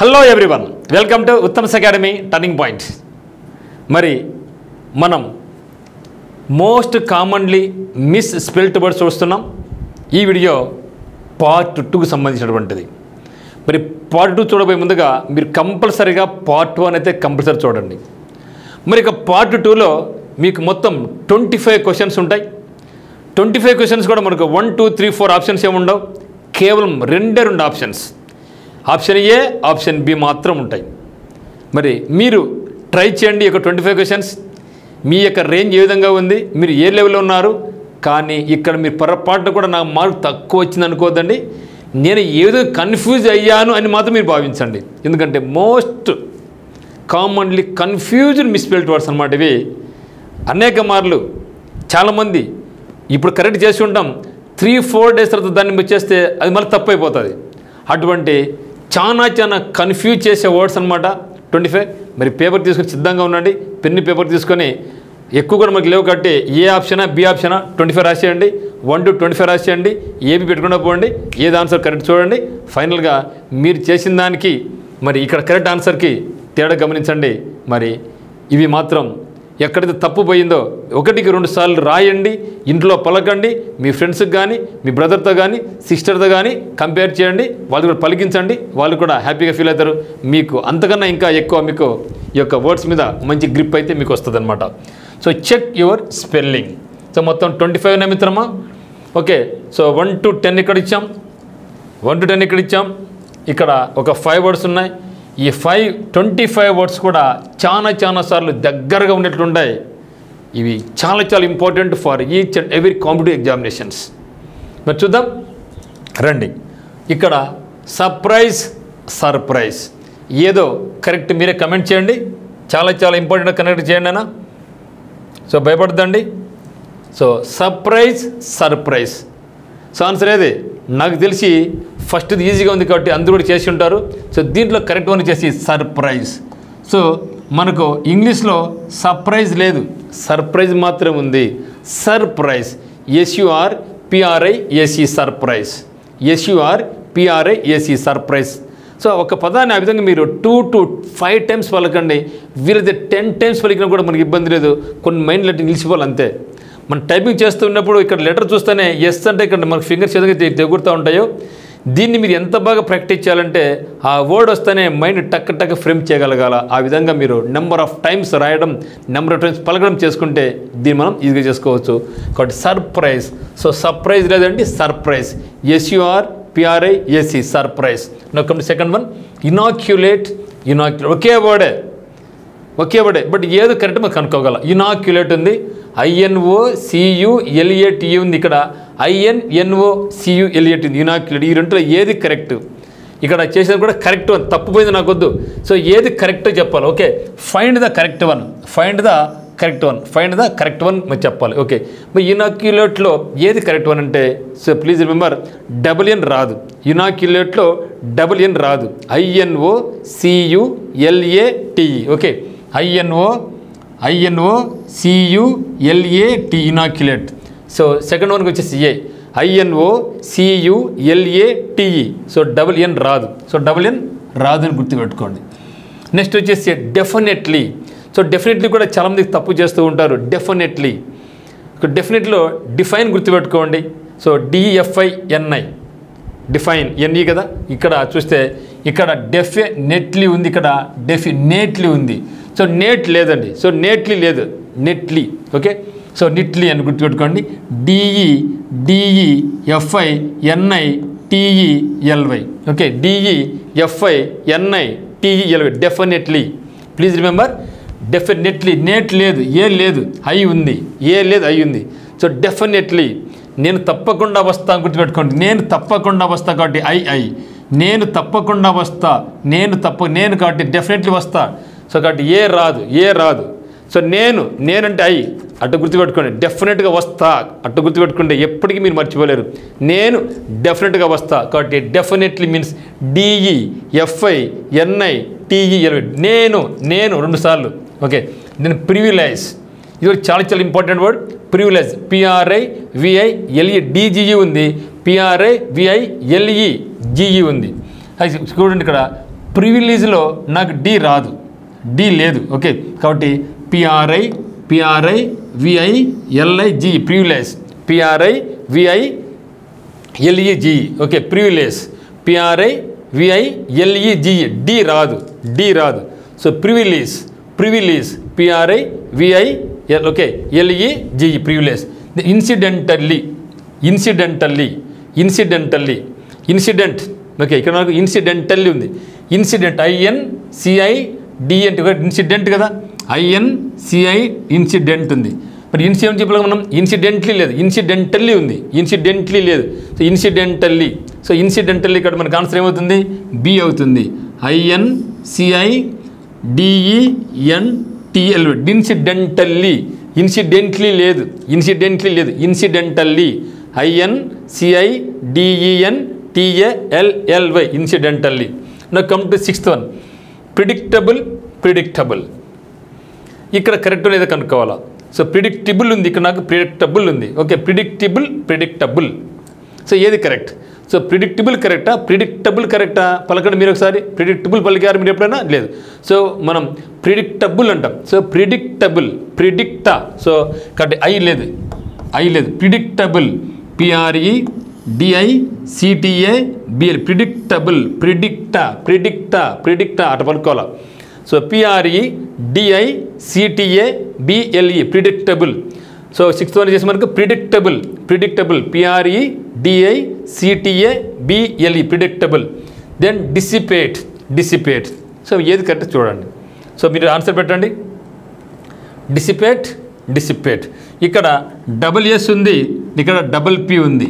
Hello everyone, welcome to Uttam's academy turning point. మరి మనం most commonly miss spelled words చూస్తున్నాం. ఈ వీడియో పార్ట్ 2కు సంబంధించినటువంటిది. మరి పార్ట్ 2 చూడబోయే ముందుగా మీరు కంపల్సరీగా పార్ట్ 1 అయితే కంపల్సరీ చూడండి. మరి ఇక పార్ట్ 2లో మీకు మొత్తం 25 క్వశ్చన్స్ ఉంటాయి. 25 క్వశ్చన్స్ కూడా మనకు 1, 2, 3, 4 ఆప్షన్స్ ఏముండవు, కేవలం 2 options, option A, option B మాత్రం ఉంటాయి. మరి మీరు ట్రై చేయండి. ఈ యొక్క 25 క్వశ్చన్స్ మీ యొక్క రేంజ్ ఏ విధంగా ఉంది, మీరు ఏ లెవెల్లో ఉన్నారు. కానీ ఇక్కడ మీరు పొరపాటున కూడా నాకు మార్క్ తక్కువ వచ్చింది అనుకోవద్దండి. నేను ఏ విధంగా కన్ఫ్యూజ్ అయ్యాను అని మాత్రం మీరు భావించండి. ఎందుకంటే మోస్ట్ కామన్లీ కన్ఫ్యూజ్డ్ మిస్స్పెల్డ్ వర్డ్స్ అన్నమాట ఇవి. అనేక మార్లు చాలామంది ఇప్పుడు కరెక్ట్ చేసి ఉంటాం, 3-4 డేస్ తర్వాత దాన్ని వచ్చేస్తే అది మళ్ళీ తప్పు అయిపోతుంది. అటువంటి చాలా కన్ఫ్యూజ్ చేసే వర్డ్స్ అనమాట 25. మరి పేపర్ తీసుకొని సిద్ధంగా ఉండండి, పెన్ను పేపర్ తీసుకొని. ఎక్కువ కూడా మనకి లేవు కాబట్టి ఏ ఆప్షనా బి ఆప్షనా 25 రాసేయండి, 1 to 25 రాసేయండి, ఏబి పెట్టుకుండా పోండి. ఏది ఆన్సర్ కరెక్ట్ చూడండి. ఫైనల్గా మీరు చేసిన దానికి మరి ఇక్కడ కరెక్ట్ ఆన్సర్కి తేడా గమనించండి. మరి ఇవి మాత్రం ఎక్కడైతే తప్పు పోయిందో 1-2 సార్లు రాయండి, ఇంట్లో పలకండి, మీ ఫ్రెండ్స్కి కానీ మీ బ్రదర్తో కానీ సిస్టర్తో కానీ కంపేర్ చేయండి, వాళ్ళు కూడా పలికించండి, వాళ్ళు కూడా హ్యాపీగా ఫీల్ అవుతారు. మీకు అంతకన్నా ఇంకా ఎక్కువ మీకు ఈ యొక్క వర్డ్స్ మీద మంచి గ్రిప్ అయితే మీకు వస్తుంది అనమాట. So check your spelling. So మొత్తం 25 ఉన్నాయి మిత్రమా. ఓకే, సో 1 to 10 ఇక్కడ ఇచ్చాం, 1 to 10 ఇక్కడ ఇచ్చాం. ఇక్కడ ఒక 5 వర్డ్స్ ఉన్నాయి. ఈ 25 వర్డ్స్ కూడా చాలా సార్లు దగ్గరగా ఉన్నట్లుంటాయి. ఇవి చాలా important for each and every competitive examinations. మరి చూద్దాం రండి. ఇక్కడ సర్ప్రైజ్ ఏదో కరెక్ట్ మీరే కమెంట్ చేయండి. చాలా ఇంపార్టెంట్ కనెక్ట్ చేయండి అన్న. సో భయపడద్దండి. So surprise. సో ఆన్సర్ ఏది? నాకు తెలిసి ఫస్ట్ది ఈజీగా ఉంది కాబట్టి అందరూ కూడా చేసి ఉంటారు. సో దీంట్లో కరెక్ట్ వన్ వచ్చేసి సర్ప్రైజ్. సో మనకు ఇంగ్లీష్లో సర్ప్రైజ్ లేదు, సర్ప్రైజ్ మాత్రం ఉంది. Surprise, SURPRISE surprise, SURPRISE surprise. So ఒక పదాన్ని ఆ విధంగా మీరు 2 to 5 టైమ్స్ పలకండి. వీరైతే 10 టైమ్స్ పలికినా కూడా మనకి ఇబ్బంది లేదు. కొన్ని మైండ్ లెటర్ నిలిచిపోవాలి అంతే. మనం టైపింగ్ చేస్తున్నప్పుడు ఇక్కడ లెటర్ చూస్తేనే ఎస్ అంటే ఇక్కడ మనకు ఫింగర్స్ ఏదైతే తెగురుతూ ఉంటాయో, దీన్ని మీరు ఎంత బాగా ప్రాక్టీస్ చేయాలంటే ఆ వర్డ్ వస్తేనే మైండ్ టక్ ఫ్రేమ్ చేయగలగాల. ఆ విధంగా మీరు నెంబర్ ఆఫ్ టైమ్స్ రాయడం, నెంబర్ ఆఫ్ టైమ్స్ పలకడం చేసుకుంటే దీన్ని మనం ఈజీగా చేసుకోవచ్చు. కాబట్టి సర్ప్రైజ్. సో సర్ప్రైజ్ లేదండి, surprise, SURPRISE surprise. Now come to second one, inoculate. ఒకే వర్డే బట్ ఏదో కరెక్ట్ మనం కనుక్కోగల. ఇనాక్యులేట్ ఉంది, INOCULATE ఉంది, ఇక్కడ INNOCULATE ఉంది. ఇనాక్యులేట్, ఈ రెండులో ఏది కరెక్ట్? ఇక్కడ చేసేది కూడా కరెక్ట్ వన్, తప్పుపోయింది నాకు వద్దు. సో ఏది కరెక్టో చెప్పాలి. Okay, find the correct one మీరు చెప్పాలి. ఓకే, మరి ఇనాక్యులేట్లో ఏది కరెక్ట్ వన్ అంటే, so please remember double N రాదు, ఇనాక్యులేట్లో డబుల్ ఎన్ రాదు, INOCULATE. Okay, INOCULATE inoculate. So second వన్కి వచ్చేసి A, INOCULATE. So double N రాదు, అని గుర్తుపెట్టుకోండి. నెక్స్ట్ వచ్చేసి డెఫినెట్లీ. సో డెఫినెట్లీ కూడా చాలామందికి తప్పు చేస్తూ ఉంటారు. డెఫినెట్లో డిఫైన్ గుర్తుపెట్టుకోండి. సో DEFINI, డిఫైన్ ఎన్ఈ కదా. ఇక్కడ చూస్తే ఇక్కడ డెఫినెట్లీ ఉంది, ఇక్కడ డెఫినెట్లీ ఉంది. సో నేట్ లేదండి, సో నేట్లీ లేదు, నెట్లీ. ఓకే, సో నిట్లీ అని గుర్తుపెట్టుకోండి. DEFINITELY. Okay, DEFINITELY definitely. Please remember definitely. నేట్ లేదు, ఏ లేదు, ఐ ఉంది, ఏ లేదు, ఐ ఉంది. సో డెఫినెట్లీ నేను తప్పకుండా వస్తా గుర్తుపెట్టుకోండి. నేను తప్పకుండా వస్తా కాబట్టి ఐ, నేను తప్పకుండా వస్తా, నేను కాబట్టి డెఫినెట్లీ వస్తా. సో కాబట్టి ఏ రాదు. సో నేనంటే ఐ, అటు గుర్తుపెట్టుకోండి. డెఫినెట్గా వస్తా, అటు గుర్తుపెట్టుకుంటే ఎప్పటికీ మీరు మర్చిపోలేరు. నేను డెఫినెట్గా వస్తా కాబట్టి డెఫినెట్లీ మీన్స్ DEFINITELY. నేను 2 సార్లు. ఓకే, నేను ప్రివిలైజ్, ఇది చాలా important word. Privilege, PRIVILE DGE ఉంది, PRIVILEGE ఉంది. చూడండి ఇక్కడ ప్రివిలేజ్లో నాకు డి రాదు, డి లేదు. ఓకే, కాబట్టి PRIVILIG privilege, PRIVILEG. Okay, privilege PRIVILEG, D రాదు, డి రాదు. So privilege PRIVIL, okay, LEG privilege. Incident. Okay, ఇక్కడ నాకు ఇన్సిడెంటల్లీ ఉంది. ఇన్సిడెంట్ INCIDENT, ఇన్సిడెంట్ కదా, INCI ఇన్సిడెంట్ ఉంది. మరి ఇన్సిడెంట్ చెప్పలేదు మనం, ఇన్సిడెంట్లీ లేదు, ఇన్సిడెంటల్లీ ఉంది, ఇన్సిడెంట్లీ లేదు. సో ఇన్సిడెంటల్లీ ఇక్కడ మనకు ఆన్సర్ ఏమవుతుంది, బి అవుతుంది. INCIDENTL, ఇన్సిడెంటల్లీ లేదు, ఇన్సిడెంటల్లీ INCIDENTALLY ఇన్సిడెంటల్లీ. నా come to 6th one, predictable. ఇక్కడ కరెక్ట్ లేదా కనుక్కోవాలా. సో ప్రిడిక్టబుల్ ఉంది, ఇక్కడ నాకు ప్రిడిక్టబుల్ ఉంది. Okay, predictable. సో ఏది కరెక్ట్? సో ప్రిడిక్టబుల్ కరెక్టా, ప్రిడిక్టబుల్ కరెక్టా? పలకండి మీరు ఒకసారి. ప్రిడిక్టబుల్ పలికారు మీరు ఎప్పుడైనా? లేదు. సో మనం ప్రిడిక్టబుల్ అంటాం. సో ప్రిడిక్టా. సో కాబట్టి ఐ లేదు. ప్రిడిక్టబుల్, PREDICTABL, ప్రిడిక్టా అట పలుకోవాలా. So PREDICTABLE predictable. So 6th one చేసి మనకు predictable PREDICTABLE predictable. Then dissipate. So ఏది కరెక్ట్ చూడండి. సో మీరు ఆన్సర్ పెట్టండి. డిసిపేట్. ఇక్కడ డబుల్ S ఉంది, ఇక్కడ డబుల్ P ఉంది.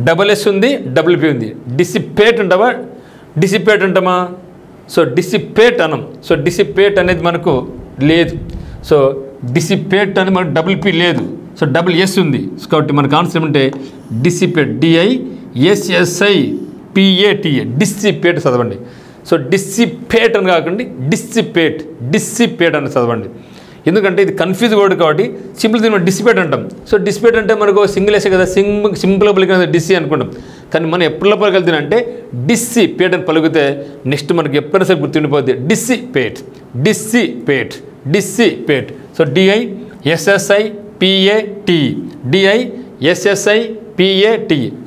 డబుల్ S ఉంది, డబుల్ P ఉంది. డిసిపేట్ అంటామా? సో డిసిపేట్ అనం. సో డిసిపేట్ అనేది మనకు లేదు. సో డిసిపేట్ అనేది మనకు డబుల్ P లేదు. సో డబుల్ S ఉంది. కాబట్టి మనకు ఆన్సర్ ఏమంటే డిసిపేట్, DISSIPAT, డిసిపేట్ చదవండి. సో డిసిపేట్ అని కాకండి, డిసిపేట్ అని చదవండి. ఎందుకంటే ఇది కన్ఫ్యూజ్ వర్డ్ కాబట్టి సింపుల్ దీన్ని డిసిపేట్ అంటాం. సో డిసిపేట్ అంటే మనకు సింగిల్ వేసే కదా, సింపుల్గా పలికిన డిసి అనుకుంటాం. కానీ మనం ఎప్పుడు పలికెళ్తానంటే డిసిపేట్ అని పలికితే నెక్స్ట్ మనకి ఎప్పుడైనా సరే గుర్తుండిపోద్ది, dissipate. So DISSIPAT,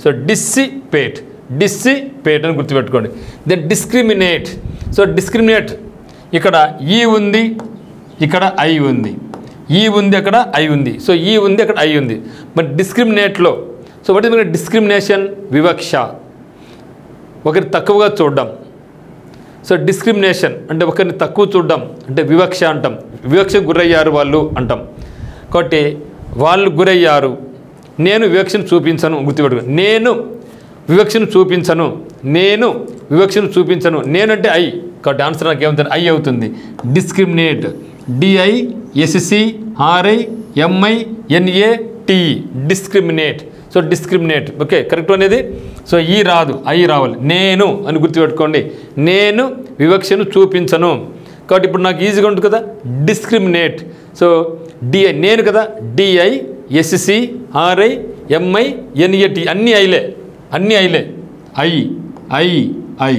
so dissipate అని గుర్తుపెట్టుకోండి. Then discriminate. సో డిస్క్రిమినేట్, ఇక్కడ ఈ ఉంది, ఇక్కడ ఐ ఉంది, ఈ ఉంది, అక్కడ ఐ ఉంది. సో ఈ ఉంది, అక్కడ ఐ ఉంది. మరి డిస్క్రిమినేట్లో సో వాట్ ఇస్ డిస్క్రిమినేషన్? వివక్ష, ఒకరిని తక్కువగా చూడడం. సో డిస్క్రిమినేషన్ అంటే ఒకరిని తక్కువ చూడడం అంటే వివక్ష అంటాం. వివక్షకు గురయ్యారు వాళ్ళు అంటాం. కాబట్టి వాళ్ళు గురయ్యారు, నేను వివక్షను చూపించను. గుర్తుపెట్టుకో, నేను వివక్షను చూపించను. నేను అంటే ఐ, కాబట్టి ఆన్సర్ నాకు ఏమవుతుంది? ఐ అవుతుంది. Discriminate, DISCRIMINATE discriminate. So discriminate. Okay, correct అనేది. సో ఈ రాదు, ఐ రావాలి. నేను అని గుర్తుపెట్టుకోండి, నేను వివక్షను చూపించను. కాబట్టి ఇప్పుడు నాకు ఈజీగా ఉంటుంది కదా, డిస్క్రిమినేట్. సో డిఐ నేను కదా, DISCRIMINATE అన్నీ ఐలే. ఐ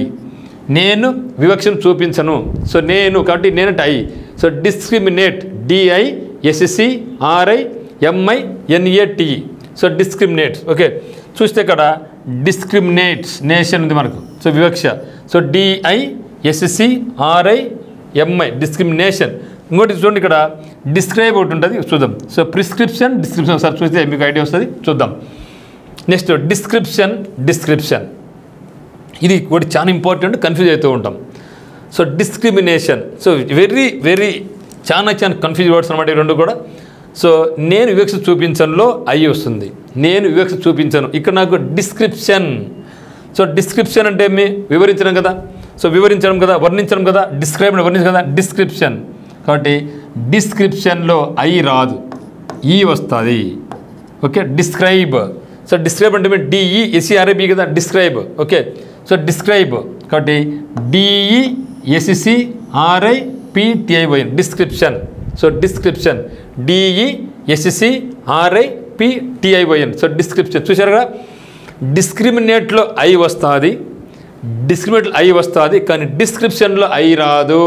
నేను వివక్షను చూపించను. సో నేను కాబట్టి నేనంటే I. So discriminate, DISCRIMINATE. So discriminate. Okay, చూస్తే ఇక్కడ డిస్క్రిమినేషన్ ఉంది మనకు. సో వివక్ష. So DISCRIMI discrimination. ఇంకోటి చూడండి, ఇక్కడ డిస్క్రైబ్ ఒకటి ఉంటుంది, చూద్దాం. సో డిస్క్రిప్షన్ సార్ చూస్తే మీకు ఐడియా వస్తుంది, చూద్దాం. Next description. ఇది కూడా చాలా ఇంపార్టెంట్, కన్ఫ్యూజ్ అవుతూ ఉంటాం. So discrimination. సో వెరీ చాలా కన్ఫ్యూజ్ వర్డ్స్ అనమాట ఈ రెండు కూడా. సో నేను వివక్ష చూపించనులో ఐ వస్తుంది, నేను వివక్ష చూపించను. ఇక్కడ నాకు డిస్క్రిప్షన్. సో డిస్క్రిప్షన్ అంటే వివరించడం కదా. సో వివరించడం కదా, వర్ణించడం కదా, డిస్క్రైబ్ వర్ణించడం కదా, డిస్క్రిప్షన్. కాబట్టి డిస్క్రిప్షన్లో ఐ రాదు, ఈ వస్తుంది. Okay, describe. సో డిస్క్రైబ్ అంటే DESCRIB కదా, డిస్క్రైబ్. ఓకే, సో డిస్క్రైబ్ కాబట్టి DESCRIPTIY description. So description, DESCRIPTIY. So description చూసారు కదా. డిస్క్రిమినేట్లో ఐ వస్తుంది, డిస్క్రిమినేట్ ఐ వస్తుంది, కానీ డిస్క్రిప్షన్లో ఐ రాదు.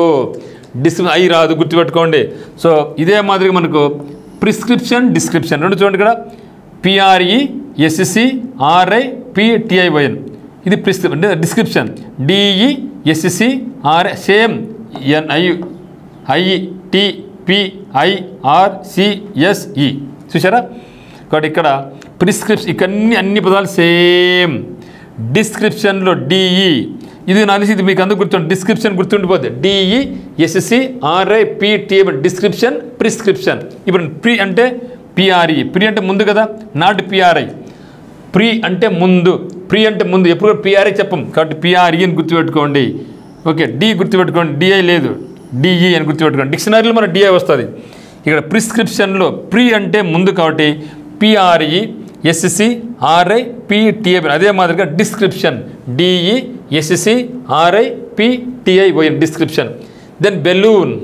ఐ రాదు, గుర్తుపెట్టుకోండి. సో ఇదే మాదిరిగా మనకు ప్రిస్క్రిప్షన్, డిస్క్రిప్షన్ రెండు చూడండి. ఇక్కడ PRESCRIPTIYN ఇది డిస్క్రిప్షన్. DESCRI సేమ్ NITPIRCSE చూసారా. కాబట్టి ఇక్కడ ప్రిస్క్రిప్షన్ ఇక్కడ అన్ని పదాలు సేమ్. డిస్క్రిప్షన్లో DE ఇది నాలిసి ఇది మీకు అందరూ గుర్తుండి డిస్క్రిప్షన్ గుర్తుండిపోతే DESCRIPTIYN డిస్క్రిప్షన్, ప్రిస్క్రిప్షన్. ఇప్పుడు ప్రీ అంటే PRE, ప్రీ అంటే ముందు కదా, నాట్ PRI. ప్రీ అంటే ముందు, ప్రీ అంటే ముందు, ఎప్పుడు PRI చెప్పం. కాబట్టి PRE అని గుర్తుపెట్టుకోండి. ఓకే, D గుర్తుపెట్టుకోండి, DI లేదు, DE అని గుర్తుపెట్టుకోండి. డిక్షనరీలో మన DI వస్తుంది. ఇక్కడ ప్రిస్క్రిప్షన్లో ప్రీ అంటే ముందు కాబట్టి PRESCRIPTIYN. అదే మాదిరిగా description DESCRIPTIYN description. Then balloon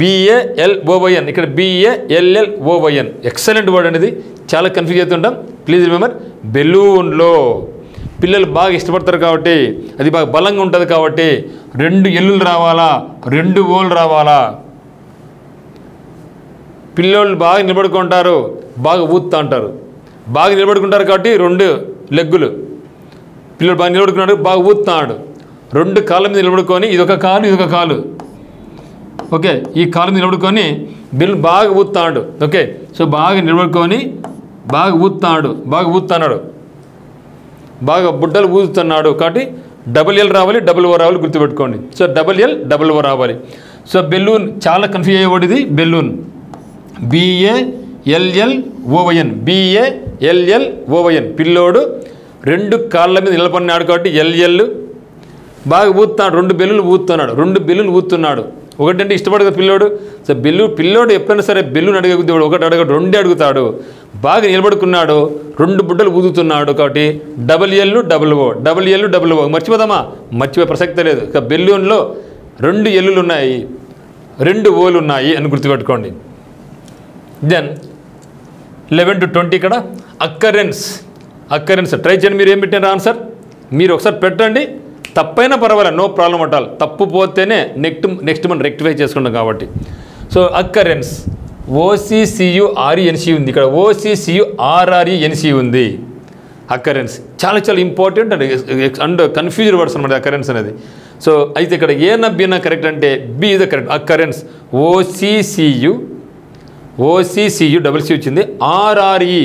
BALOYN, ఇక్కడ BALLOYN ఎక్సలెంట్ వర్డ్ అనేది, చాలా కన్ఫ్యూజ్ అవుతుంటాం. ప్లీజ్ రిమెంబర్, బెలూన్లో పిల్లలు బాగా ఇష్టపడతారు కాబట్టి, అది బాగా బలంగా ఉంటుంది కాబట్టి 2 ఎల్లులు రావాలా, 2 ఓలు రావాలా. పిల్లలు బాగా నిలబడుకుంటారు, బాగా ఊత్తా అంటారు. బాగా నిలబడుకుంటారు కాబట్టి 2 లెగ్గులు. పిల్లలు బాగా నిలబడుకున్నాడు, బాగా ఊతున్నాడు. 2 కాళ్ళ మీద నిలబడుకొని ఇదొక కాలు, ఇదొక కాలు. ఓకే, ఈ కాలు మీద నిలబడుకొని బిల్లు బాగా ఊతున్నాడు. ఓకే, సో బాగా నిలబడుకొని బాగా ఊతున్నాడు, బాగా బుడ్డలు ఊదుతున్నాడు. కాబట్టి DL రావాలి, DO రావాలి, గుర్తుపెట్టుకోండి. సో DL DO రావాలి. సో బెలూన్ చాలా కన్ఫ్యూజ్ అయ్యేవాడు. ఇది బెలూన్ BALLOYN పిల్లోడు 2 కాళ్ళ మీద నిలబడినాడు కాబట్టి LL బాగా ఊతున్నాడు. 2 బెల్లులు ఊతున్నాడు. ఒకటంటే ఇష్టపడదు పిల్లోడు. సో పిల్లోడు ఎప్పుడైనా సరే బెల్లుని అడగదు, ఒకటి అడగడు, 2 అడుగుతాడు. బాగా నిలబడుకున్నాడు, 2 బుడ్డలు ఊదుతున్నాడు కాబట్టి DL DO మర్చిపోదామా? మర్చిపోయే ప్రసక్తే లేదు. ఇక బెలూన్లో 2 ఎల్లులు ఉన్నాయి, 2 ఓలు ఉన్నాయి అని గుర్తుపెట్టుకోండి. దెన్ 11 to 20 ఇక్కడ అక్కరెన్స్ ట్రై చేయండి. మీరు ఏం పెట్టారు ఆన్సర్ మీరు ఒకసారి పెట్టండి. తప్పైనా పర్వాలేదు, నో ప్రాబ్లం అట్ ఆల్. తప్పు పోతేనే నెక్స్ట్ మనం రెక్టిఫై చేసుకుంటాం కాబట్టి. సో అక్కరెన్స్ OCCURENC ఉంది, ఇక్కడ OCCURRENC ఉంది. అక్కరెన్స్ చాలా చాలా ఇంపార్టెంట్ అండ్ కన్ఫ్యూజ్డ్ వర్డ్స్ అనమాట అక్కరెన్స్ అనేది. సో అయితే ఇక్కడ ఏనా బీనా కరెక్ట్ అంటే B is the correct. Occurrence OCCU double C వచ్చింది, RRE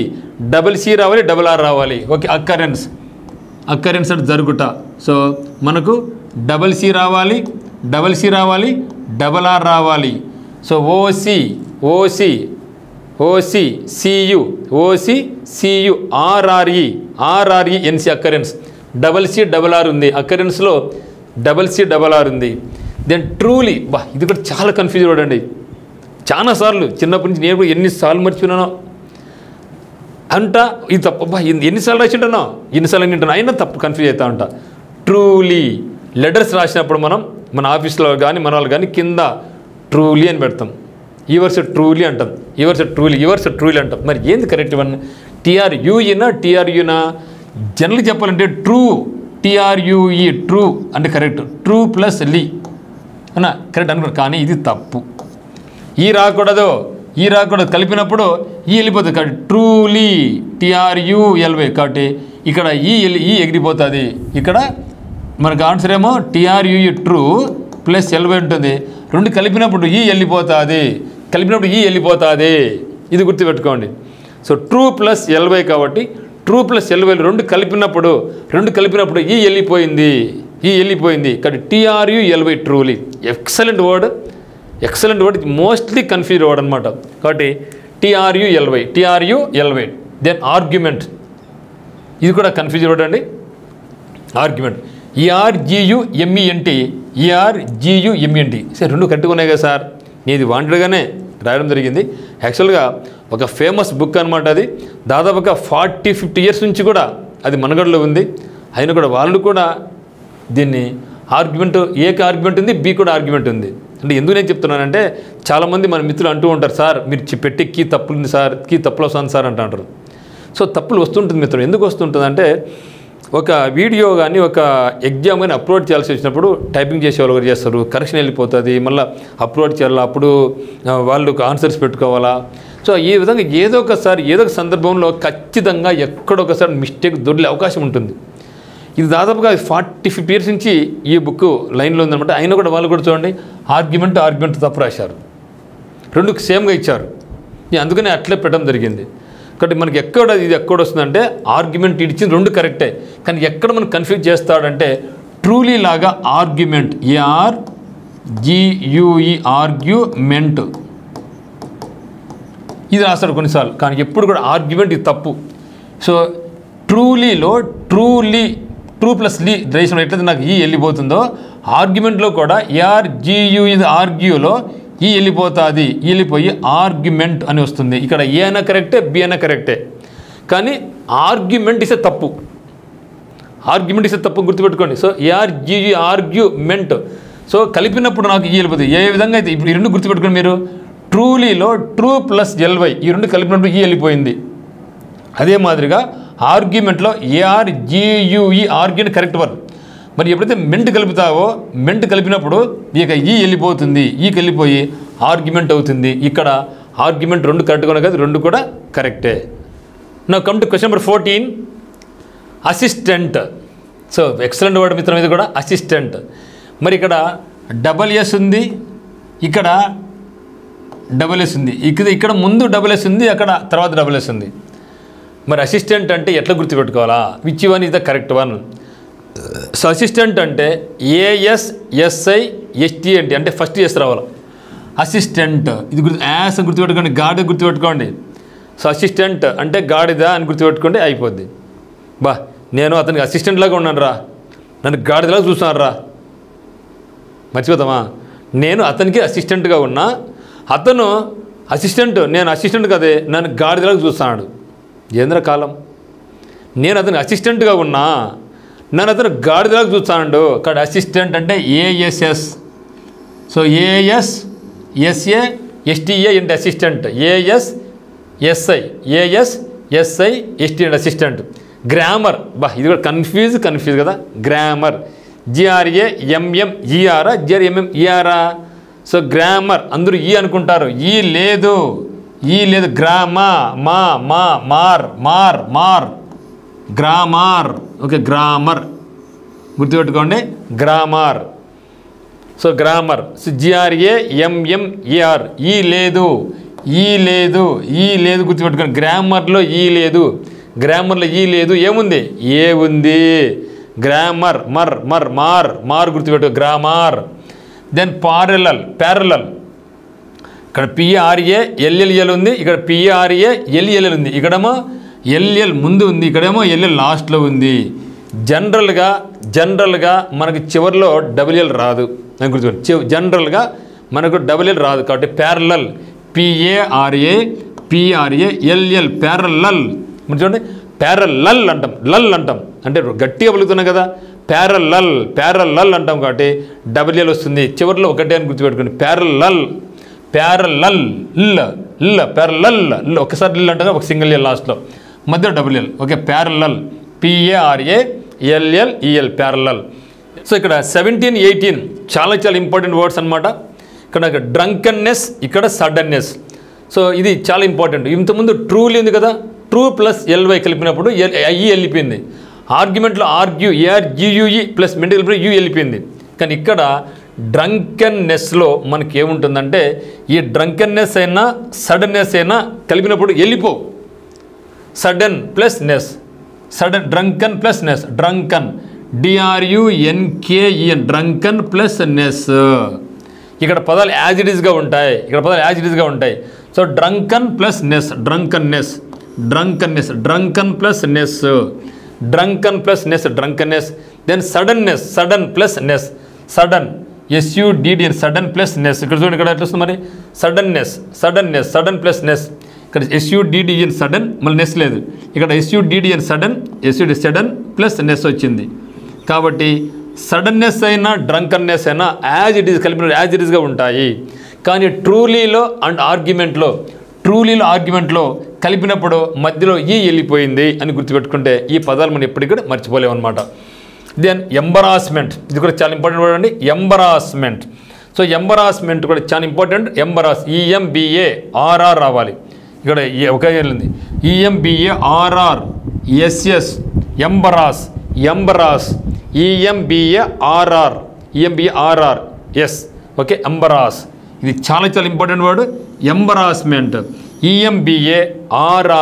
డబుల్ సి రావాలి, RR రావాలి. ఓకే, అక్కరెన్స్ అంటే జరుగుట. సో మనకు డబల్ సి రావాలి, RR రావాలి. So OCCU RRENC occurrence. DC RR ఉంది అక్కరెన్స్లో, DC RR ఉంది. దెన్ ట్రూలీ, ఇది కూడా చాలా కన్ఫ్యూజ్ చూడండి. చాలాసార్లు చిన్నప్పటి నుంచి నేను ఎన్నిసార్లు మర్చిపోయినానో అంట. ఇది తప్పు, ఎన్నిసార్లు రాసింటానో, ఎన్నిసార్లు వింటాను, అయినా తప్పు కన్ఫ్యూజ్ అవుతా ఉంటా. ట్రూలీ లెటర్స్ రాసినప్పుడు మన ఆఫీస్లో కానీ మన వాళ్ళు కానీ కింద ట్రూలీ అని పెడతాం. యువర్స్ ట్రూలీ అంటాం, యువర్స్ ట్రూలీ అంటాం. మరి ఏంది కరెక్ట్ ఇవన్నీ? TRUEనా జనరల్గా చెప్పాలంటే ట్రూ, TRUE ట్రూ అంటే కరెక్ట్. ట్రూ ప్లస్ లీ అన్నా కరెక్ట్ అనుకోండి. కానీ ఇది తప్పు. ఈ రాకూడదు కలిపినప్పుడు ఈ వెళ్ళిపోతుంది. కాబట్టి ట్రూలీ TRULY కాబట్టి ఇక్కడ ఈ ఎగిరిపోతుంది. ఇక్కడ మనకు ఆన్సర్ ఏమో TRUE ట్రూ ప్లస్ LY ఉంటుంది. 2 కలిపినప్పుడు ఈ వెళ్ళిపోతుంది, ఇది గుర్తుపెట్టుకోండి. సో ట్రూ ప్లస్ LY కాబట్టి ట్రూ ప్లస్ LY 2 కలిపినప్పుడు ఈ వెళ్ళిపోయింది. కాబట్టి TRULY truly. Excellent word, mostly confuse word అనమాట. కాబట్టి TRULY. దెన్ ఆర్గ్యుమెంట్, ఇది కూడా కన్ఫ్యూజ్ వర్డ్ అండి. Argument ERGUMENT. సార్ 2 కరెక్ట్గా ఉన్నాయి కదా సార్, నేను ఇది వాంటెడ్గానే రాయడం జరిగింది. యాక్చువల్గా ఒక ఫేమస్ బుక్ అనమాట. అది దాదాపుగా 40-50 ఇయర్స్ నుంచి కూడా అది మనగడలో ఉంది. అయినా కూడా వాళ్ళు కూడా దీన్ని ఆర్గ్యుమెంట్, ఏకి ఆర్గ్యుమెంట్ ఉంది, బి కూడా ఆర్గ్యుమెంట్ ఉంది. అంటే ఎందుకు నేను చెప్తున్నానంటే చాలామంది మన మిత్రులు అంటూ ఉంటారు, సార్ మీరు పెట్టి కీ తప్పులు ఉంది సార్, కీ తప్పులు వస్తుంది సార్ అంటారు. సో తప్పులు వస్తుంటుంది మిత్రులు. ఎందుకు వస్తుంటుంది అంటే ఒక వీడియో కానీ ఒక ఎగ్జామ్ కానీ అప్లోడ్ చేయాల్సి వచ్చినప్పుడు టైపింగ్ చేసే వాళ్ళు ఒకరు చేస్తారు, కరెక్షన్ వెళ్ళిపోతుంది, మళ్ళీ అప్లోడ్ చేయాలా, అప్పుడు వాళ్ళు ఆన్సర్స్ పెట్టుకోవాలా. సో ఈ విధంగా ఏదో ఒక సందర్భంలో ఖచ్చితంగా ఎక్కడొకసారి మిస్టేక్ దొరికే అవకాశం ఉంటుంది. ఇది దాదాపుగా 40-50 ఇయర్స్ నుంచి ఈ బుక్ లైన్లో ఉందన్నమాట. అయినా కూడా వాళ్ళు కూడా చూడండి ఆర్గ్యుమెంట్ తప్పు రాశారు, రెండు సేమ్గా ఇచ్చారు. అందుకనే అట్లే పెట్టడం జరిగింది. కాబట్టి మనకి ఇది ఎక్కడ వస్తుందంటే ఆర్గ్యుమెంట్ ఇచ్చింది రెండు కరెక్టే, కానీ ఎక్కడ మనం కన్ఫ్యూజ్ చేస్తాడంటే ట్రూలీ లాగా ఆర్గ్యుమెంట్ ఆర్గ్యుమెంట్ ఇది రాస్తాడు కొన్నిసార్లు, కానీ ఎప్పుడు కూడా ఆర్గ్యుమెంట్ ఇది తప్పు. సో ట్రూలీలో ట్రూ ప్లస్ లీ రేషన్ ఎట్లయితే నాకు ఈ వెళ్ళిపోతుందో ఆర్గ్యుమెంట్లో కూడా ఇది ఆర్గ్యూలో ఈ వెళ్ళిపోయి ఆర్గ్యుమెంట్ అని వస్తుంది. ఇక్కడ ఏ అయినా కరెక్టే, బి అయినా కరెక్టే, కానీ ఆర్గ్యుమెంట్ ఇస్తే తప్పు. గుర్తుపెట్టుకోండి. సో ఆర్గ్యుమెంట్ సో కలిపినప్పుడు నాకు ఈ వెళ్ళిపోతుంది. ఏ విధంగా అయితే ఇప్పుడు ఈ రెండు గుర్తుపెట్టుకోండి మీరు. ట్రూలీలో ట్రూ ప్లస్ ఎల్వై ఈ రెండు కలిపినప్పుడు ఈ వెళ్ళిపోయింది. అదే మాదిరిగా ఆర్గ్యుమెంట్లో ఆర్గ్యుమెంట్ కరెక్ట్ వర్డ్. మరి ఎప్పుడైతే మెంట్ కలిపినప్పుడు ఇక ఈ వెళ్ళిపోతుంది, ఈకి వెళ్ళిపోయి ఆర్గ్యుమెంట్ అవుతుంది. ఇక్కడ ఆర్గ్యుమెంట్ రెండు కరెక్ట్గా కదా, రెండు కూడా కరెక్టే. నా come to question number 14, assistant. So excellent word మిత్రం, ఇది కూడా అసిస్టెంట్. మరి ఇక్కడ డబల్ ఎస్ ఉంది, ఇక్కడ డబల్ ఎస్ ఉంది, ఇక్కడ ముందు డబల్ ఎస్ ఉంది, అక్కడ తర్వాత డబల్ ఎస్ ఉంది. మరి అసిస్టెంట్ అంటే ఎట్లా గుర్తుపెట్టుకోవాలా? Which one is the correct one? So assistant అంటే ASSIST అంటే ఫస్ట్ ఎస్ రావాలి. అసిస్టెంట్ ఇది గుర్తుపెట్టుకోండి, గాడిద గుర్తుపెట్టుకోండి. సో అసిస్టెంట్ అంటే గాడిద అని గుర్తుపెట్టుకోండి, అయిపోద్ది. నేను అతనికి అసిస్టెంట్ లాగా ఉన్నాను రా, నన్ను గాడిదలాగా చూస్తున్నాను రా, మర్చిపోతామా? నేను అతనికి అసిస్టెంట్గా ఉన్నా, అతను అసిస్టెంట్, నేను అసిస్టెంట్ కదే, నన్ను గాడిదలాగా చూస్తున్నాడు. ఏంద్ర కాలం, నేను అతనికి అసిస్టెంట్గా ఉన్నా, నన్ను అతను గాడిదలాగా చూస్తాడు. ఇక్కడ అసిస్టెంట్ అంటే ASS. సో ASSASTA అంటే అసిస్టెంట్, ASSIST అంటే అసిస్టెంట్. గ్రామర్, ఇది కూడా కన్ఫ్యూజ్ కదా. గ్రామర్ GRAMMER సో గ్రామర్ అందరూ ఈ అనుకుంటారు, ఈ లేదు మార్ గ్రామర్. ఓకే, గ్రామర్ గుర్తుపెట్టుకోండి, గ్రామర్. సో గ్రామర్ GRAMMER ఈ లేదు గుర్తుపెట్టుకోండి. గ్రామర్లో ఈ లేదు, ఏముంది? ఏ ఉంది. గ్రామర్ మార్ గుర్తుపెట్టు, గ్రామర్. దెన్ ప్యారలల్, ఇక్కడ PRALLL ఉంది, ఇక్కడ PRALLL ఉంది, ఇక్కడేమో LL ముందు ఉంది, ఇక్కడేమో LL లాస్ట్లో ఉంది. జనరల్గా మనకి చివరిలో WL రాదు అని గుర్తుపెట్టు. జనరల్గా మనకు WL రాదు, కాబట్టి ప్యారలల్ PRALL ప్యారలల్. మరి చూడండి, ప్యారలల్ అంటాం అంటే గట్టిగా పలుకుతున్నాం కదా. ప్యారలల్ అంటాం కాబట్టి WL వస్తుంది, చివరిలో ఒకటే అని గుర్తుపెట్టుకోండి. ప్యారలల్ ఒకసారి ల్ అంటాం, ఒక సింగిల్ ఎల్ లాస్ట్లో, మధ్య WL. Okay, parallel PARALLEL parallel. So ఇక్కడ 17, 18 చాలా ఇంపార్టెంట్ వర్డ్స్ అనమాట. ఇక్కడ డ్రంకన్నెస్, ఇక్కడ సడన్నెస్. సో ఇది చాలా ఇంపార్టెంట్. ఇంతకుముందు ట్రూలీ ఉంది కదా, ట్రూ ప్లస్ LY కలిపినప్పుడు ఈ వెళ్ళిపోయింది. ఆర్గ్యుమెంట్లో ARGUE ప్లస్ మెంటల్ యూ వెళ్ళిపోయింది. కానీ ఇక్కడ డ్రంకన్నెస్లో మనకి ఏముంటుందంటే ఈ డ్రంకన్నెస్ అయినా సడన్నెస్ అయినా కలిపినప్పుడు వెళ్ళిపోవు. Sudden plus ness, drunken plus ness, drunken DRUNKEN drunken plus ness. ఇక్కడ పదాలు యాజ్ ఇట్ ఈస్గా ఉంటాయి. So drunken plus ness, drunken plus ness. Then sudden plus ness, sudden SUDDN sudden plus ness. ఇక్కడ చూడండి, ఇక్కడ ఎట్లా వస్తుంది మరి, సడన్ ప్లస్ నెస్. ఇక్కడ SUDDN సడన్, మళ్ళీ నెస్ లేదు. ఇక్కడ SUDDN సడన్ ప్లస్ నెస్ వచ్చింది. కాబట్టి సడన్నెస్ అయినా డ్రంకన్నెస్ అయినా యాజ్ ఇట్ ఈస్ కలిపిన యాజ్ ఇట్ ఈస్గా ఉంటాయి. కానీ ట్రూలీలో ఆర్గ్యుమెంట్లో కలిపినప్పుడు మధ్యలో ఈ వెళ్ళిపోయింది అని గుర్తుపెట్టుకుంటే ఈ పదాలు మనం ఎప్పటికీ కూడా మర్చిపోలేము అనమాట. దెన్ ఎంబరాస్మెంట్, ఇది కూడా చాలా ఇంపార్టెంట్ వర్డ్ అండి, ఎంబరాస్మెంట్. సో ఎంబరాస్మెంట్ కూడా చాలా ఇంపార్టెంట్. ఎంబరాస్, EMBARR రావాలి. ఇక్కడ ఒకే ఉంది, EMBARR SS, embarrass, embarrass, EMBARR S, okay, embarrass. ఇది చాలా చాలా important word, embarrassment. EMBARRA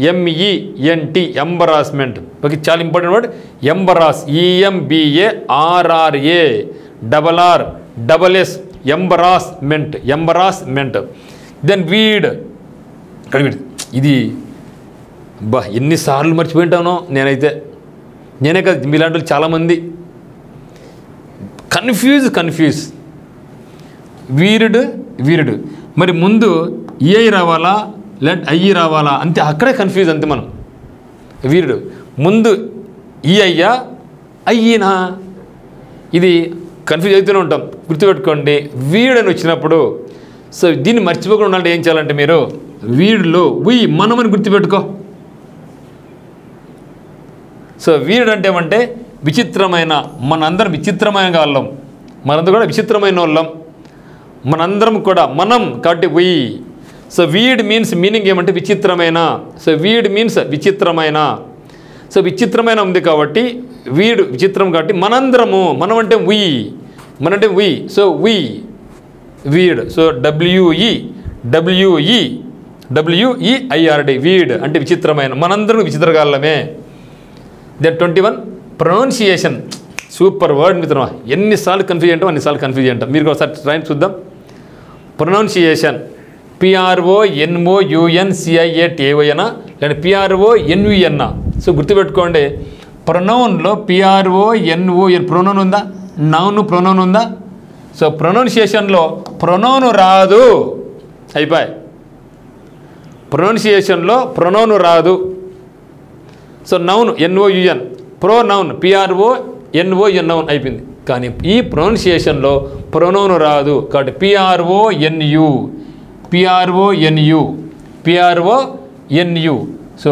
SSMENT, embarrassment. Okay, చాలా important word embarrass, EMBARRASS, embarrassment, embarrassment. Then weird, ఇది ఎన్నిసార్లు మర్చిపోయింటానో నేనే కదా, మీలాంటి వాళ్ళు చాలామంది కన్ఫ్యూజ్. వీరుడు మరి ముందు ఏ రావాలా లేదంటే అయ్యి రావాలా అంతే, అక్కడే కన్ఫ్యూజ్ అంతే. మనం వీరుడు ముందు ఈ అయ్యా అయ్యినా, ఇది కన్ఫ్యూజ్ అవుతూనే ఉంటాం. గుర్తుపెట్టుకోండి, వీడని వచ్చినప్పుడు సో దీన్ని మర్చిపోకుండా ఉండాలంటే ఏం చేయాలంటే మీరు వీడులో మనమని గుర్తుపెట్టుకో. సో వీరుడు అంటే ఏమంటే విచిత్రమైన, మనందరం విచిత్రమైన వాళ్ళం, మనందరం కూడా విచిత్రమైన వాళ్ళం, మనందరం కూడా మనం కాబట్టి సో వీడ్ మీన్స్ మీనింగ్ ఏమంటే విచిత్రమైన. సో వీడ్ మీన్స్ విచిత్రమైన. సో విచిత్రమైన ఉంది కాబట్టి వీడు విచిత్రం కాబట్టి మనందరము, మనం అంటే మనంటే so weed. So WEIRD weed అంటే విచిత్రమైన, మనందరం విచిత్రకాలమే. దెన్ 21 ప్రొనౌన్సియేషన్, సూపర్ వర్డ్ మిత్రమా. ఎన్నిసార్లు కన్ఫ్యూజ్ అంటాం అన్నిసార్లు కన్ఫ్యూజ్ అంటాం. మీరు ఒకసారి ట్రైన్ చూద్దాం. ప్రొనౌన్సియేషన్ PRONOUNCIATAYనా లేదా PRONUN. సో గుర్తుపెట్టుకోండి, ప్రొనౌన్లో PRONON ప్రొనౌన్ ఉందా, నౌన్ ప్రొనౌన్ ఉందా. సో ప్రొనౌన్సియేషన్లో ప్రొనౌన్ రాదు, అయిపోయి. ప్రొనౌన్సియేషన్లో ప్రొనౌన్ రాదు. So noun NOUN, pronoun PRONOUN noun అయిపోయింది. కానీ ఈ ప్రొనౌన్సియేషన్లో ప్రొనౌన్ రాదు కాబట్టి PRONU. సో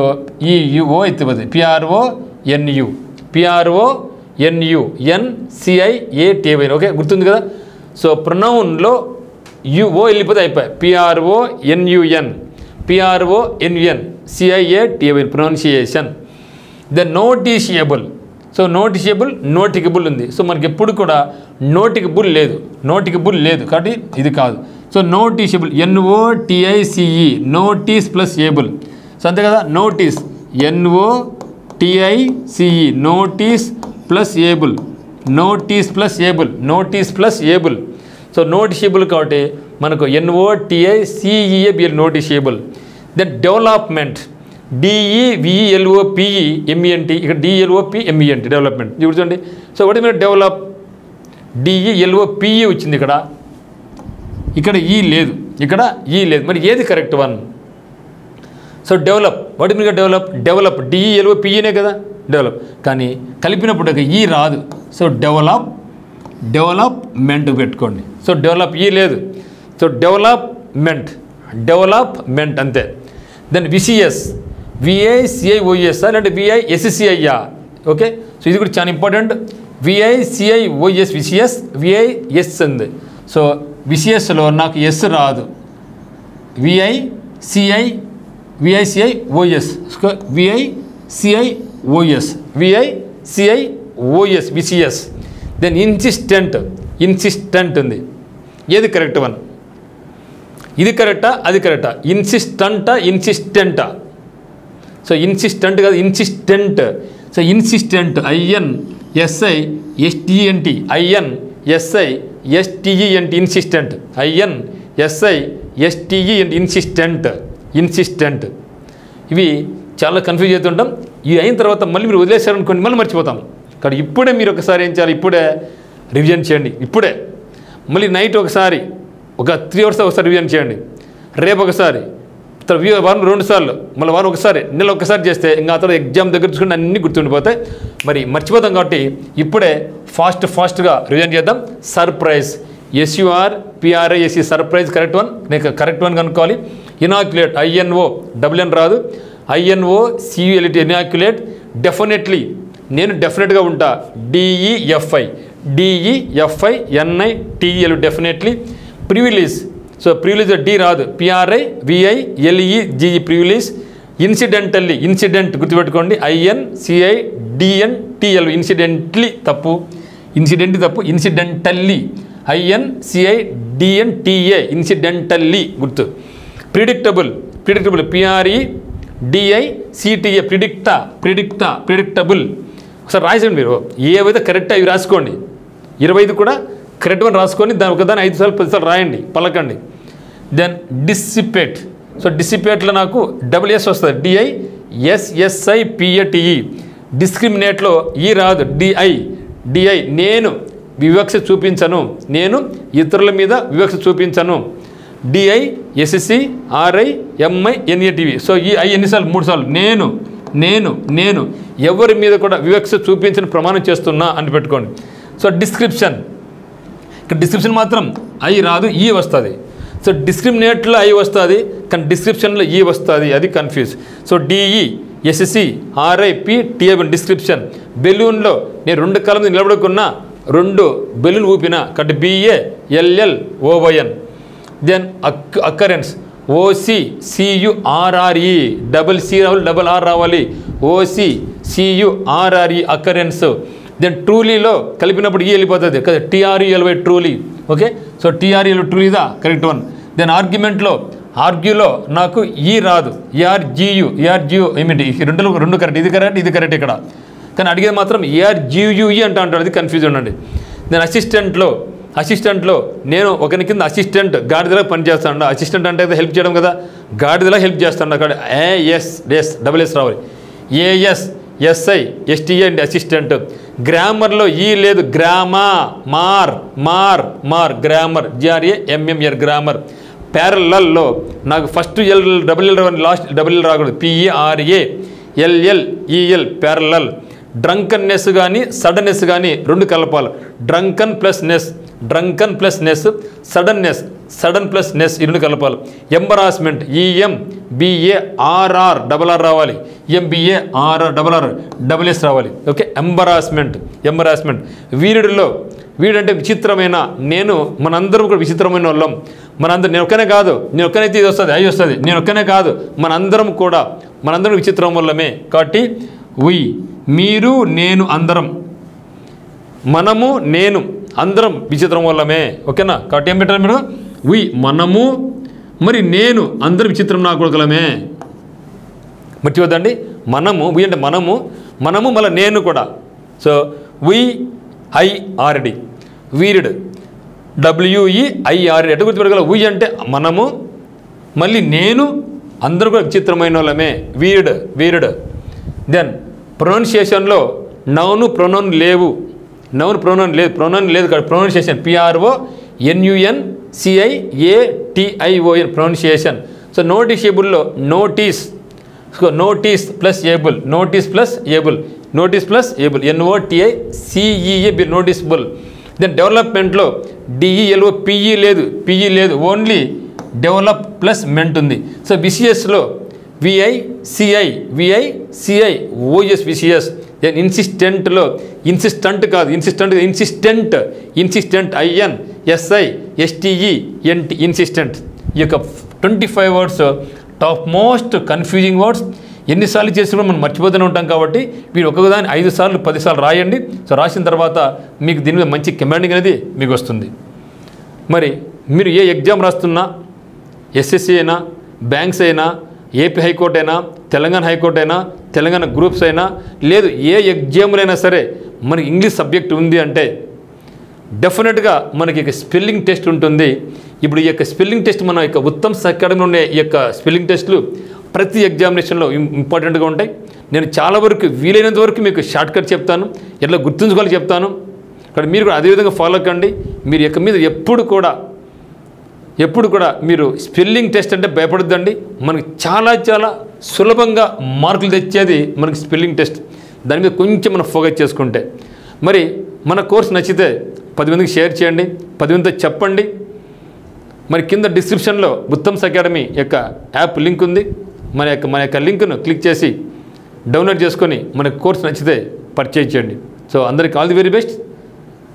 ఈ UO ఎత్తిపోతుంది, PRONUNCIATY. ఓకే, గుర్తుంది కదా. సో ప్రొనౌన్లో UO వెళ్ళిపోతే అయిపోయి, PRONUNCIATY ప్రొనౌన్సియేషన్. దెన్ నోటీషియబుల్. సో నోటికబుల్ ఉంది. సో మనకి ఎప్పుడు కూడా నోటికబుల్ లేదు కాబట్టి ఇది కాదు. So noticeable, NOTICE, notice plus able. So అంతే కదా, notice NOTICE, notice plus able. So noticeable కాబట్టి మనకు NOTICEABL noticeable. Then development, DEVELOPEMENT, ఇక్కడ DELOPMENT డెవలప్మెంట్. చూడండి. సో వాట్ మీరు డెవలప్, DELOPE వచ్చింది, ఇక్కడ ఈ లేదు, మరి ఏది కరెక్ట్ వన్. సో డెవలప్, వాటి మీద డెవలప్ DELOPEనే కదా డెవలప్, కానీ కలిపినప్పుడు ఈ రాదు. సో డెవలప్మెంట్ పెట్టుకోండి. సో డెవలప్ ఈ లేదు, సో డెవలప్మెంట్ అంతే. దెన్ VCS, VICIOS అంటే VISCIయా. ఓకే, సో ఇది కూడా చాలా ఇంపార్టెంట్. VICIOS, VCS, VIS ఉంది. సో VCSలో నాకు ఎస్ రాదు, VICIOS, VCS. దెన్ ఇన్సిస్టెంట్ ఉంది. ఏది కరెక్ట్ వన్, ఇది కరెక్టా అది కరెక్టా, ఇన్సిస్టెంటా. సో ఇన్సిస్టెంట్ కాదు, insistent. So insistent, INSISTENT, insistent, insistent. ఇవి చాలా కన్ఫ్యూజ్ అవుతుంటాం. ఇవి అయిన తర్వాత మళ్ళీ మీరు వదిలేశారనుకోండి, మళ్ళీ మర్చిపోతాం. కాబట్టి ఇప్పుడే మీరు ఒకసారి ఏం చేయాలి, ఇప్పుడే రివిజన్ చేయండి. ఇప్పుడే మళ్ళీ నైట్ ఒకసారి ఒక 3 hours ఒకసారి రివిజన్ చేయండి. రేపు ఒకసారి, వారం 2 సార్లు, మళ్ళీ వారం ఒకసారి, నెల ఒకసారి చేస్తే ఇంకా ఆ తర్వాత ఎగ్జామ్ దగ్గర చూసుకుంటే అన్నీ గుర్తుండిపోతాయి. మరి మర్చిపోతాం కాబట్టి ఇప్పుడే ఫాస్ట్గా రివిజన్ చేద్దాం. Surprise SURPRISE surprise correct one. నేను కరెక్ట్ వన్ కనుక్కోవాలి. ఇనాక్యులేట్ INO రాదు, INOCULATE ఇనాక్యులేట్. డెఫినెట్లీ నేను డెఫినెట్గా ఉంటా, DEFI NITEL definitely. Privilege, so privilege D రాదు, PRIVILEGE ప్రివిలేజ్. ఇన్సిడెంటల్లీ, ఇన్సిడెంట్ గుర్తుపెట్టుకోండి, INCIDENTL ఇన్సిడెంట్లీ తప్పు, ఇన్సిడెంట్ తప్పు, ఇన్సిడెంటల్లీ INCIDENTA ఇన్సిడెంటల్లీ గుర్తు. Predictable PREDICTA predictable. ఒకసారి రాసేయండి మీరు, ఏవైతే కరెక్ట్ అవి రాసుకోండి. 25 కూడా కరెక్ట్ వన్ రాసుకొని దాని ఒకదాన్ని 5 సార్లు 10 సార్లు రాయండి, పలకండి. Then dissipate. సో డిసిపేట్లో నాకు DS వస్తుంది, DISSIPATE. డిస్క్రిమినేట్లో ఈ రాదు, DI నేను వివక్ష చూపించను, నేను ఇతరుల మీద వివక్ష చూపించను. DISCRIMINATV. సో ఈ ఎన్నిసార్లు? 3 సార్లు. నేను ఎవరి మీద కూడా వివక్ష చూపించిన ప్రమాణం చేస్తున్నా అని పెట్టుకోండి. సో డిస్క్రిప్షన్, ఇక్కడ డిస్క్రిప్షన్ మాత్రం I రాదు, ఈ వస్తుంది. సో డిస్క్రిమినేట్లో I వస్తుంది, కానీ డిస్క్రిప్షన్లో ఈ వస్తుంది, అది కన్ఫ్యూజ్. So DESCRIPTAB description. బెలూన్లో నేను 2 కాలం మీద నిలబడుకున్నా, 2 బెలూన్ ఊపిన, కాబట్టి BALLOYN. Then occurrence, OCCURRE, double C రావాలి, డబల్ R రావాలి, OCCURRE అక్కరెన్స్. దెన్ ట్రూలీలో కలిపినప్పుడు ఈ వెళ్ళిపోతుంది కదా, TRULY truly. Okay, so TRUL ట్రూలీదా కరెక్ట్ వన్. దెన్ ఆర్గ్యూలో నాకు ఈ రాదు, ERGU ఏమిటి? రెండు కరెక్ట్, ఇది కరెక్ట్ ఇక్కడ, కానీ అడిగేది మాత్రం ERGUE అంటాడు, అది కన్ఫ్యూజ్ ఉండండి. నేను అసిస్టెంట్లో నేను ఒకరి కింద అసిస్టెంట్ గాడిదలా పనిచేస్తాను. అసిస్టెంట్ అంటే హెల్ప్ చేయడం కదా, గాడిదలా హెల్ప్ చేస్తాను. అక్కడ ASS డబల్ S రావాలి, ASSISTA అండి అసిస్టెంట్. గ్రామర్లో ఈ లేదు, మార్ గ్రామర్, GRAMMR గ్రామర్. ప్యారలల్లో నాకు ఫస్ట్ డబుల్ ఎల్ రావాలి, లాస్ట్ డబుల్ ఎల్ రాకూడదు, PERALLEL ప్యారలల్. డ్రంకన్నెస్ కానీ సడన్నెస్ కానీ 2 కలపాలి, drunken plus ness, sudden plus ness 2 కలపాలి. ఎంబరాస్మెంట్, EMBARR డబల్ R రావాలి, EMBARR double R double S రావాలి. Okay, embarrassment. వీడంటే విచిత్రమైన, మనందరం కూడా విచిత్రమైన వాళ్ళం. నేను ఒక్కనే కాదు, నేను ఒక్కనైతే ఇది వస్తుంది, అవి వస్తుంది, నేను ఒక్కనే కాదు, మనందరం విచిత్రం వల్లమే. కాబట్టి మీరు, నేను, అందరం, మనము, నేను, అందరం విచిత్రం వల్లమే. ఓకేనా? కాబట్టి ఏం పెట్టాలి మీరు? మనము, మరి నేను, అందరం విచిత్రం నా కొడుకులమే. మర్చిపోద్దండి, మనము అంటే మనము మళ్ళీ నేను కూడా. సో WIRD వీరుడు, WEIRD ఎటు గుర్తుపెట్టగల? అంటే మనము, మళ్ళీ నేను, అందరూ కూడా విచిత్రమైన వాళ్ళమే, వీరుడు. దెన్ ప్రొనౌన్సియేషన్లో నౌన్ ప్రొనౌన్ లేదు, ప్రొనౌన్సియేషన్ PRONUNCIATION ప్రొనౌన్సియేషన్. సో నోటిషియబుల్లో notice plus able, NOTICEAB noticeable. Then డెవలప్మెంట్లో DELOPE లేదు, ఓన్లీ డెవలప్ ప్లస్ మెంట్ ఉంది. సో BCSలో VICIOS విసిఎస్. దెన్ ఇన్సిస్టెంట్లో ఇన్సిస్టెంట్ INSISTENT ఇన్సిస్టెంట్. ఈ యొక్క 25 words top most confusing words. ఎన్నిసార్లు చేసినా మనం మర్చిపోతూనే ఉంటాం. కాబట్టి మీరు ఒక్కొక్కదాన్ని 5 సార్లు 10 సార్లు రాయండి. సో రాసిన తర్వాత మీకు దీని మీద మంచి కమాండింగ్ అనేది మీకు వస్తుంది. మరి మీరు ఏ ఎగ్జామ్ రాస్తున్నా, SSC అయినా, బ్యాంక్స్ అయినా, AP హైకోర్టు అయినా, తెలంగాణ హైకోర్టు అయినా, తెలంగాణ గ్రూప్స్ అయినా, లేదు ఏ ఎగ్జామ్లైనా సరే మనకి ఇంగ్లీష్ సబ్జెక్ట్ ఉంది అంటే డెఫినెట్గా మనకి స్పెల్లింగ్ టెస్ట్ ఉంటుంది. ఇప్పుడు ఈ యొక్క స్పెల్లింగ్ టెస్ట్ మన యొక్క ఉత్తమ్ అకాడమీలో ఉండే ఈ యొక్క స్పెల్లింగ్ టెస్టులు ప్రతి ఎగ్జామినేషన్లో ఇంపార్టెంట్గా ఉంటాయి. నేను చాలా వరకు వీలైనంత వరకు మీకు షార్ట్కట్ చెప్తాను, ఎట్లా గుర్తుంచుకోవాలి చెప్తాను. కాబట్టి మీరు కూడా అదేవిధంగా ఫాలో కండి. మీరు యొక్క మీద ఎప్పుడు కూడా మీరు స్పెల్లింగ్ టెస్ట్ అంటే భయపడద్దండి. మనకి చాలా సులభంగా మార్కులు తెచ్చేది మనకి స్పెల్లింగ్ టెస్ట్. దాని మీద కొంచెం మనం ఫోకస్ చేసుకుంటే. మరి మన కోర్స్ నచ్చితే 10 మందికి షేర్ చేయండి. 10 మందితో చెప్పండి. మరి కింద డిస్క్రిప్షన్లో ఉత్తమ్స్ అకాడమీ యొక్క యాప్ లింక్ ఉంది. మన యొక్క లింక్ను క్లిక్ చేసి డౌన్లోడ్ చేసుకొని మనకు కోర్స్ నచ్చితే పర్చేజ్ చేయండి. సో అందరికీ all the very best.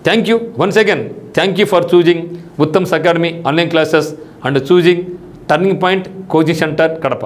Thank you once again. Thank you for choosing Uttam's academy online classes and choosing turning point coaching centre Kadapa.